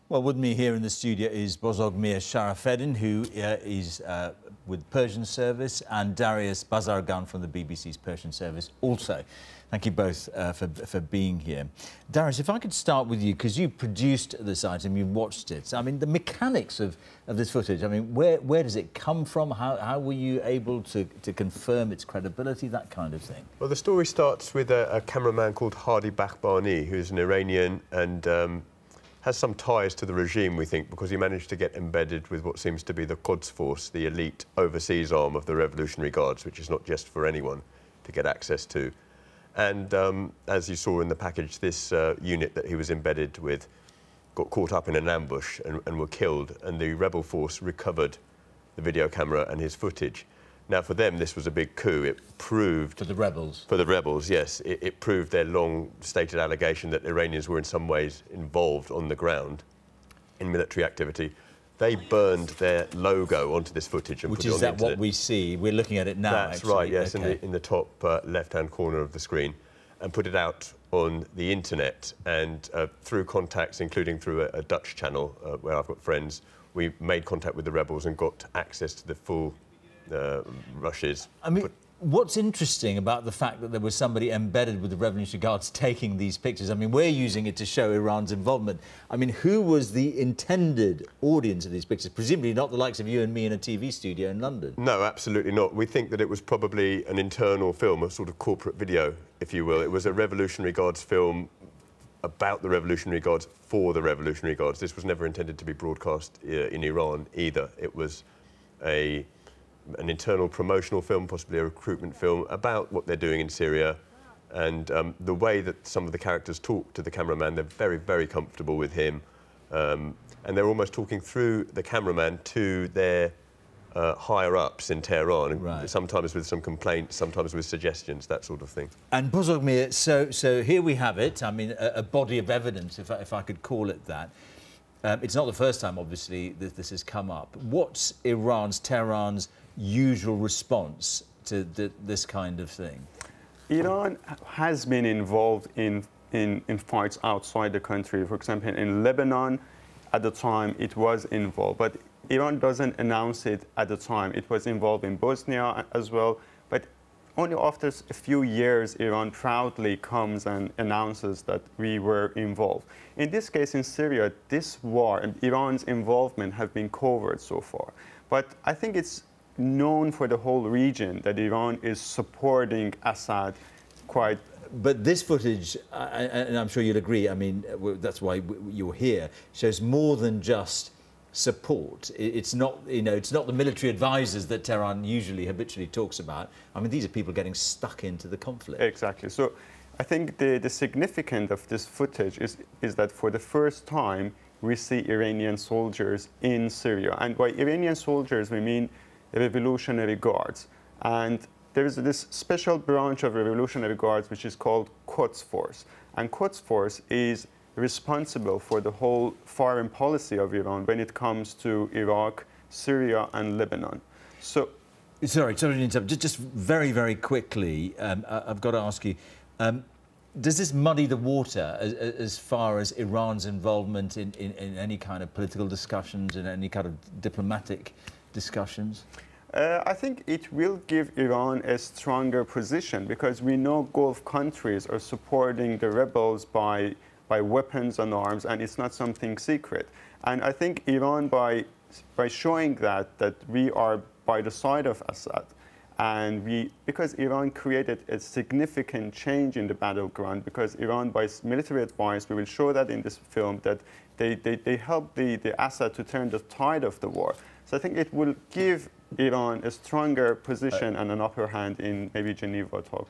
Well, with me here in the studio is Bozogmir Sharafeddin, who is with Persian Service, and Darius Bazargan from the BBC's Persian Service also. Thank you both for being here. Darius, if I could start with you, because you produced this item, you watched it. I mean, the mechanics of this footage, I mean, where does it come from? How were you able to confirm its credibility, that kind of thing? Well, the story starts with a cameraman called Hadi Bakhbani, who's an Iranian and has some ties to the regime, we think, because he managed to get embedded with what seems to be the Quds Force, the elite overseas arm of the Revolutionary Guards, which is not just for anyone to get access to. And as you saw in the package, this unit that he was embedded with got caught up in an ambush and were killed, and the rebel force recovered the video camera and his footage. Now, for them, this was a big coup. It proved... For the rebels? For the rebels, yes. It proved their long-stated allegation that Iranians were in some ways involved on the ground in military activity. They burned their logo onto this footage and put it on the internet. Which is that what we see? We're looking at it now, That's actually. right, yes, okay. in the top left-hand corner of the screen, and put it out on the internet. And through contacts, including through a Dutch channel where I've got friends, we made contact with the rebels and got access to the full rushes. I mean, what's interesting about the fact that there was somebody embedded with the Revolutionary Guards taking these pictures? I mean, we're using it to show Iran's involvement. I mean, who was the intended audience of these pictures? Presumably not the likes of you and me in a TV studio in London. No, absolutely not. We think that it was probably an internal film, a sort of corporate video, if you will. It was a Revolutionary Guards film about the Revolutionary Guards for the Revolutionary Guards. This was never intended to be broadcast in Iran either. It was an internal promotional film, possibly a recruitment film, about what they're doing in Syria. And the way that some of the characters talk to the cameraman, they're very, very comfortable with him. And they're almost talking through the cameraman to their higher-ups in Tehran, right. Sometimes with some complaints, sometimes with suggestions, that sort of thing. And Bozogmir, so here we have it, I mean, a body of evidence, if I could call it that. It's not the first time, obviously, that this has come up. What's Tehran's usual response to this kind of thing? Iran has been involved in fights outside the country. For example, in Lebanon, at the time, it was involved. But Iran doesn't announce it at the time. It was involved in Bosnia as well. But only after a few years, Iran proudly comes and announces that we were involved. In this case, in Syria, this war and Iran's involvement have been covered so far. But I think it's known for the whole region that Iran is supporting Assad quite. But this footage, and I'm sure you'll agree, I mean, that's why you're here, shows more than just support. It's not, you know, it's not the military advisors that Tehran usually habitually talks about. I mean, these are people getting stuck into the conflict. Exactly. So I think the significance of this footage is that for the first time we see Iranian soldiers in Syria. And by Iranian soldiers, we mean Revolutionary Guards. And there is this special branch of Revolutionary Guards which is called Quds Force. And Quds Force is responsible for the whole foreign policy of Iran when it comes to Iraq, Syria, and Lebanon. So, sorry to interrupt. Just very, very quickly, I've got to ask you, does this muddy the water as far as Iran's involvement in any kind of political discussions and any kind of diplomatic discussions? I think it will give Iran a stronger position because we know Gulf countries are supporting the rebels by weapons and arms, and it's not something secret. And I think Iran, by showing that we are by the side of Assad, and because Iran created a significant change in the battleground, because Iran, by military advice, we will show that in this film, that they helped the Assad to turn the tide of the war. So I think it will give Iran a stronger position and an upper hand in maybe Geneva talks.